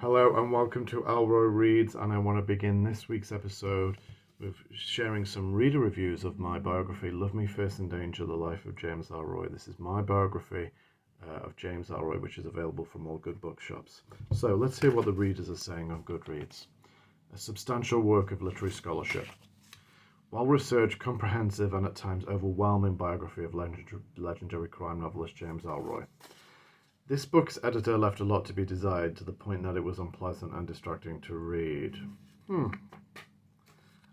Hello and welcome to Ellroy Reads, and I want to begin this week's episode with sharing some reader reviews of my biography, Love Me First in Danger, The Life of James Ellroy. This is my biography of James Ellroy, which is available from all good bookshops. So let's hear what the readers are saying on Goodreads. A substantial work of literary scholarship. Well-researched, comprehensive, and at times overwhelming biography of legendary crime novelist James Ellroy. This book's editor left a lot to be desired, to the point that it was unpleasant and distracting to read.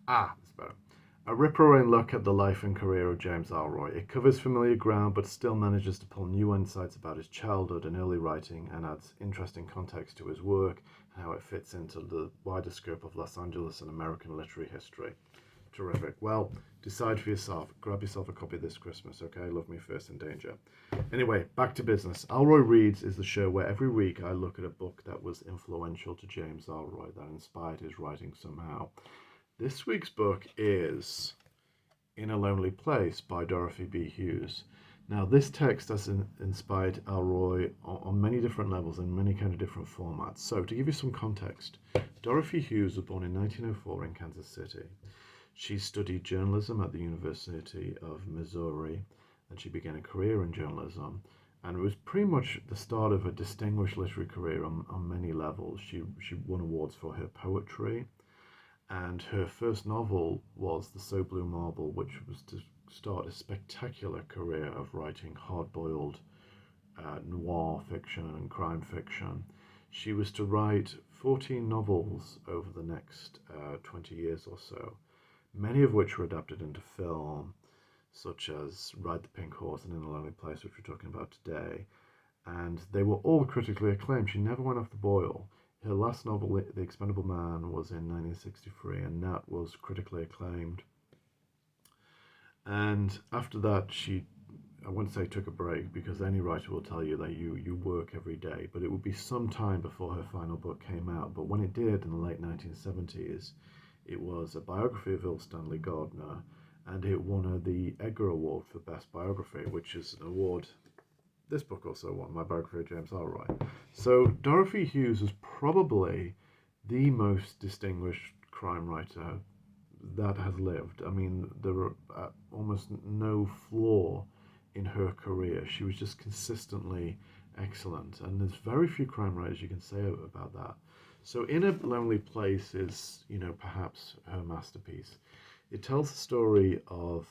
That's better. A rip-roaring look at the life and career of James Ellroy. It covers familiar ground, but still manages to pull new insights about his childhood and early writing, and adds interesting context to his work and how it fits into the wider scope of Los Angeles and American literary history. Terrific. Well, decide for yourself. Grab yourself a copy this Christmas, okay? Love Me First in Danger. Anyway, back to business. Ellroy Reads is the show where every week I look at a book that was influential to James Ellroy, that inspired his writing somehow. This week's book is In a Lonely Place by Dorothy B. Hughes. Now, this text has inspired Ellroy on many different levels in many kind of different formats. So, to give you some context, Dorothy Hughes was born in 1904 in Kansas City. She studied journalism at the University of Missouri, and she began a career in journalism. And it was pretty much the start of a distinguished literary career on many levels. She won awards for her poetry, and her first novel was The So Blue Marble, which was to start a spectacular career of writing hard-boiled noir fiction and crime fiction. She was to write 14 novels over the next 20 years or so, many of which were adapted into film, such as Ride the Pink Horse and In a Lonely Place, which we're talking about today. And they were all critically acclaimed. She never went off the boil. Her last novel, The Expendable Man, was in 1963, and that was critically acclaimed. And after that, I wouldn't say took a break, because any writer will tell you that you work every day, but it would be some time before her final book came out. But when it did in the late 1970s, it was a biography of Earl Stanley Gardner, and it won the Edgar Award for Best Biography, which is an award this book also won, my biography of James Ellroy. So Dorothy Hughes was probably the most distinguished crime writer that has lived. I mean, there were almost no flaw in her career. She was just consistently excellent, and there's very few crime writers you can say about that. So In a Lonely Place is, perhaps her masterpiece. It tells the story of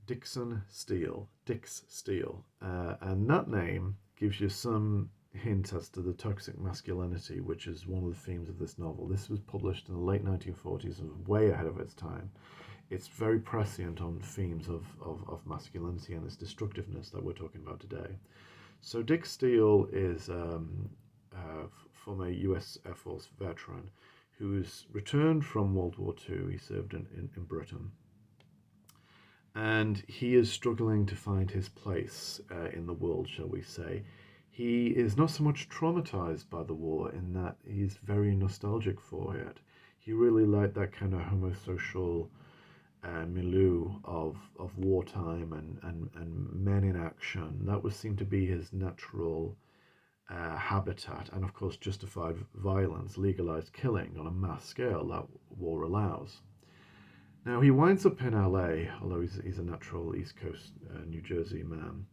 Dix Steele, and that name gives you some hint as to the toxic masculinity, which is one of the themes of this novel. This was published in the late 1940s and was way ahead of its time. It's very prescient on themes of masculinity and its destructiveness that we're talking about today. So Dick Steele is former US Air Force veteran who's returned from World War II. He served in Britain. And he is struggling to find his place in the world, shall we say. He is not so much traumatized by the war in that he's very nostalgic for it. He really liked that kind of homosocial milieu of wartime and men in action. That was seemed to be his natural habitat, and of course justified violence, legalized killing on a mass scale that war allows. Now he winds up in LA, although he's a natural East Coast New Jersey man,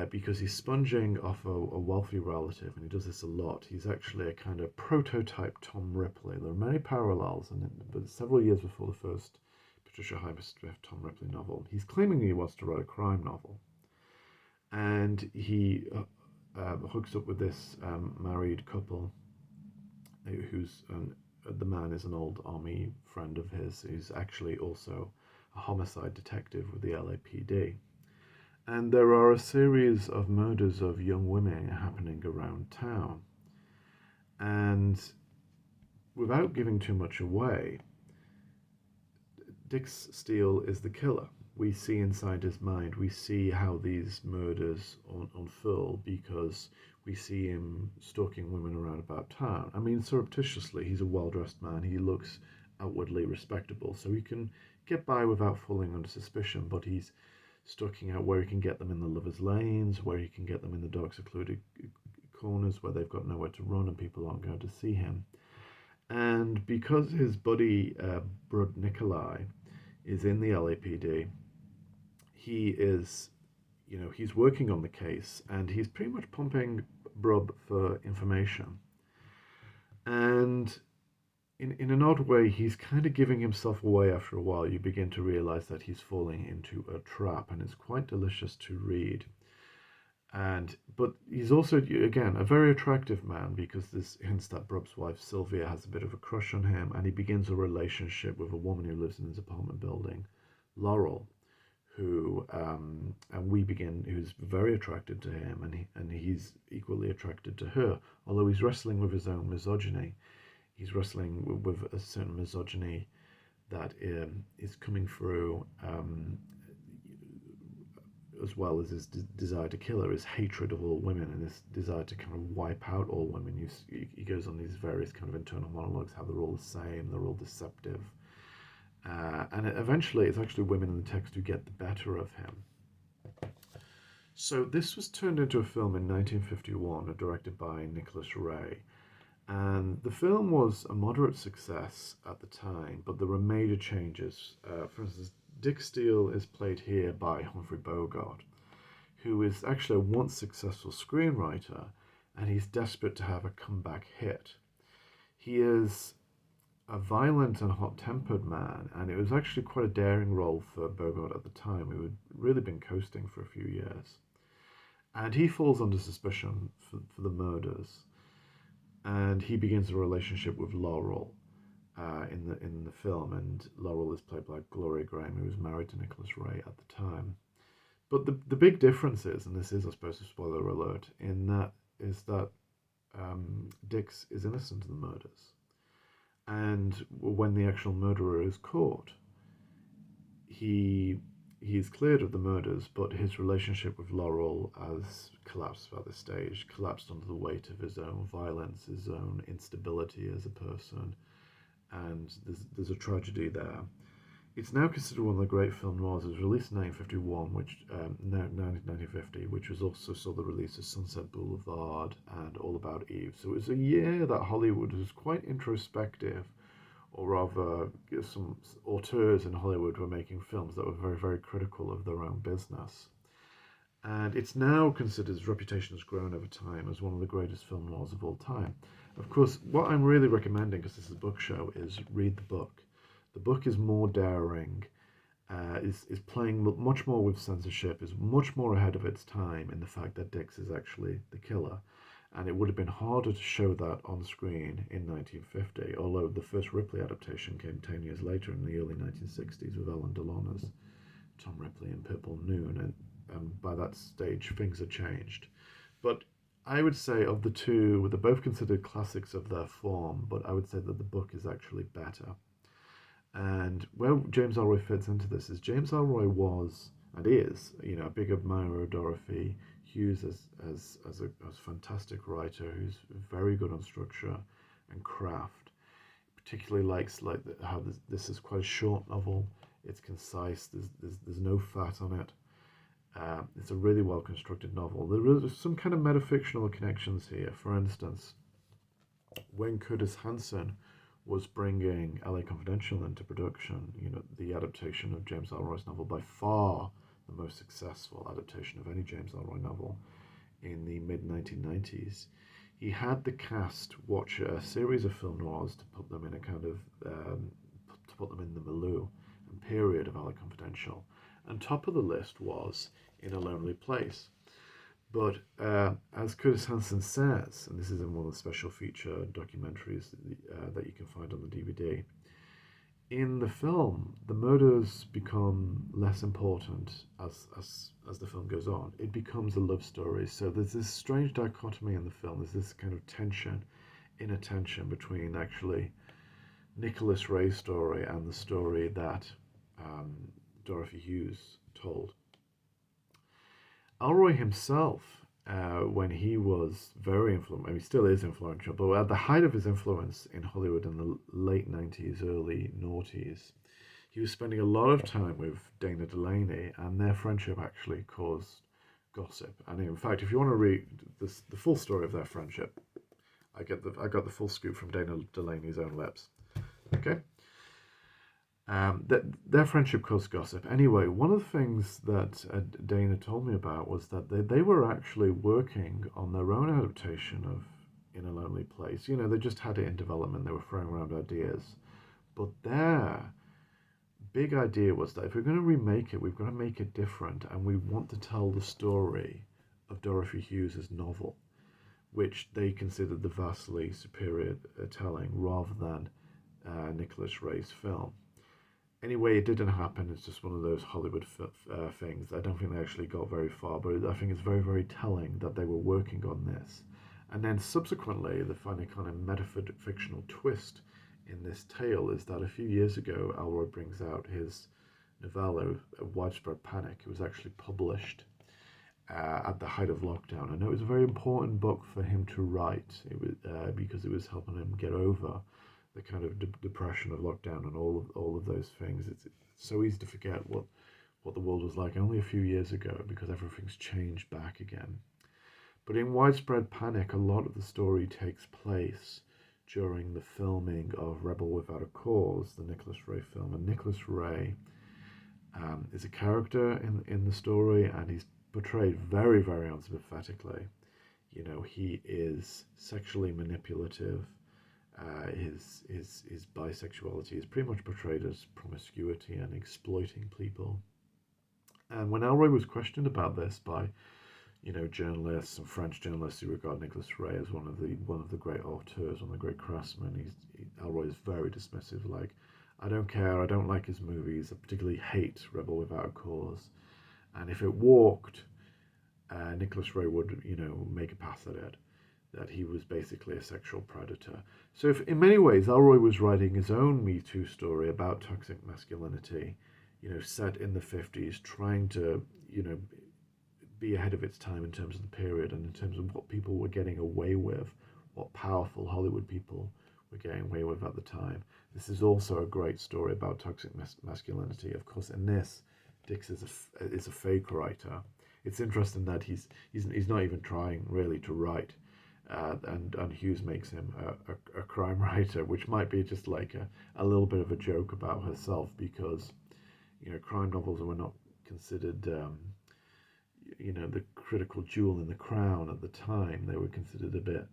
because he's sponging off a wealthy relative, and he does this a lot. He's actually a kind of prototype Tom Ripley. There are many parallels, but several years before the first Patricia Highsmith Tom Ripley novel, he's claiming he wants to write a crime novel, and he hooks up with this married couple who's the man is an old army friend of his who's actually also a homicide detective with the LAPD. And there are a series of murders of young women happening around town. And without giving too much away, Dix Steele is the killer. We see inside his mind, we see how these murders unfurl because we see him stalking women around about town. I mean, surreptitiously, he's a well-dressed man. He looks outwardly respectable, so he can get by without falling under suspicion, but he's stalking out where he can get them in the lovers' lanes, where he can get them in the dark, secluded corners where they've got nowhere to run and people aren't going to see him. And because his buddy, Brud Nikolai, is in the LAPD, he is, he's working on the case and he's pretty much pumping Brub for information. And in an odd way, he's kind of giving himself away after a while. You begin to realize that he's falling into a trap, and it's quite delicious to read. But he's also, again, a very attractive man, because there's hints that Brub's wife Sylvia has a bit of a crush on him, and he begins a relationship with a woman who lives in his apartment building, Laurel, who's very attracted to him, and he's equally attracted to her, although he's wrestling with his own misogyny. He's wrestling with a certain misogyny that is coming through, as well as his desire to kill her, his hatred of all women, and his desire to kind of wipe out all women. He goes on these various kind of internal monologues, how they're all the same, they're all deceptive. And eventually, it's actually women in the text who get the better of him. So this was turned into a film in 1951, directed by Nicholas Ray. And the film was a moderate success at the time, but there were major changes. For instance, Dick Steele is played here by Humphrey Bogart, who is actually a once successful screenwriter, and he's desperate to have a comeback hit. He is a violent and hot-tempered man, and it was actually quite a daring role for Bogart at the time, who had really been coasting for a few years. And he falls under suspicion for the murders. And he begins a relationship with Laurel in the film, and Laurel is played by Gloria Grahame, who was married to Nicholas Ray at the time. But the big difference is, and this is, I suppose, a spoiler alert, is that Dix is innocent of the murders, and when the actual murderer is caught, he's cleared of the murders, but his relationship with Laurel has collapsed by this stage, collapsed under the weight of his own violence, his own instability as a person, and there's a tragedy there. It's now considered one of the great film noirs. It was released in 1951, 1950, which was also saw the release of Sunset Boulevard and All About Eve. So it was a year that Hollywood was quite introspective, or rather, some auteurs in Hollywood were making films that were very, very critical of their own business. And it's now considered, its reputation has grown over time, as one of the greatest film noirs of all time. Of course, what I'm really recommending, because this is a book show, is read the book. The book is more daring, is playing much more with censorship, is much more ahead of its time in the fact that Dix is actually the killer. And it would have been harder to show that on screen in 1950, although the first Ripley adaptation came 10 years later in the early 1960s with Ellen DeLon as Tom Ripley in Purple Noon, and by that stage things had changed. But I would say of the two, they're both considered classics of their form, but I would say that the book is actually better. And where James Ellroy fits into this is James Ellroy was, and is, a big admirer of Dorothy Hughes as a fantastic writer who's very good on structure and craft. Particularly likes how this is quite a short novel. It's concise. There's no fat on it. It's a really well constructed novel. There is some kind of metafictional connections here. For instance, when Curtis Hanson was bringing LA Confidential into production, the adaptation of James Ellroy's novel, by far the most successful adaptation of any James Ellroy novel in the mid-1990s, he had the cast watch a series of film noirs to put them in a kind of to put them in the milieu and period of LA Confidential. And top of the list was In a Lonely Place. But as Curtis Hanson says, and this is in one of the special feature documentaries that you can find on the DVD, in the film, the murders become less important as the film goes on. It becomes a love story. So there's this strange dichotomy in the film. There's this kind of inner tension between actually Nicholas Ray's story and the story that Dorothy Hughes told. Ellroy himself, when he was very influential, he still is influential, but at the height of his influence in Hollywood in the late 90s, early noughties, he was spending a lot of time with Dana Delaney, and their friendship actually caused gossip. And in fact, if you want to read the full story of their friendship, I got the full scoop from Dana Delaney's own lips. Okay. Their friendship caused gossip. Anyway, one of the things that Dana told me about was that they were actually working on their own adaptation of In a Lonely Place. You know, they just had it in development. They were throwing around ideas. But their big idea was that if we're going to remake it, we've got to make it different. And we want to tell the story of Dorothy Hughes' novel, which they considered the vastly superior telling rather than Nicholas Ray's film. Anyway, it didn't happen. It's just one of those Hollywood things. I don't think they actually got very far, but I think it's very, very telling that they were working on this. And then subsequently, the final kind of metafictional twist in this tale is that a few years ago, Ellroy brings out his novella, Widespread Panic. It was actually published at the height of lockdown. I know it was a very important book for him to write. It was because it was helping him get over the kind of depression of lockdown and all of those things. It's so easy to forget what the world was like only a few years ago because everything's changed back again. But in Widespread Panic, a lot of the story takes place during the filming of Rebel Without a Cause, the Nicholas Ray film. And Nicholas Ray is a character in the story, and he's portrayed very, very unsympathetically. You know, he is sexually manipulative. His bisexuality is pretty much portrayed as promiscuity and exploiting people. And when Ellroy was questioned about this by, you know, journalists and French journalists who regard Nicholas Ray as one of the great auteurs, one of the great craftsmen, Ellroy is very dismissive. Like, I don't care. I don't like his movies. I particularly hate Rebel Without a Cause. And if it walked, Nicholas Ray would, you know, make a pass at it. That he was basically a sexual predator. So if, in many ways, Ellroy was writing his own Me Too story about toxic masculinity, you know, set in the 50s, trying to, you know, be ahead of its time in terms of the period and in terms of what people were getting away with, what powerful Hollywood people were getting away with at the time. This is also a great story about toxic masculinity. Of course, in this, Dix is a fake writer. It's interesting that he's not even trying really to write. And Hughes makes him a crime writer, which might be just like a little bit of a joke about herself because, you know, crime novels were not considered, you know, the critical jewel in the crown at the time. They were considered a bit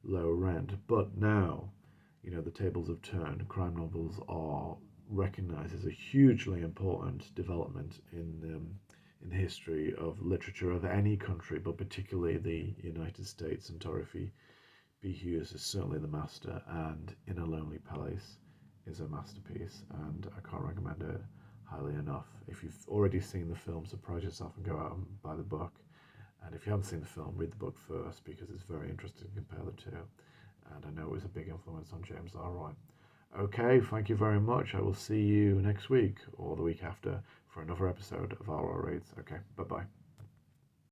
low rent. But now, you know, the tables have turned. Crime novels are recognized as a hugely important development in the history of literature of any country, but particularly the United States. And Dorothy B. Hughes is certainly the master, and In a Lonely Place is a masterpiece, and I can't recommend it highly enough. If you've already seen the film, surprise yourself and go out and buy the book. And if you haven't seen the film, read the book first because it's very interesting to compare the two. And I know it was a big influence on James Ellroy. Okay, thank you very much. I will see you next week or the week after for another episode of Our Reads. Okay, bye-bye.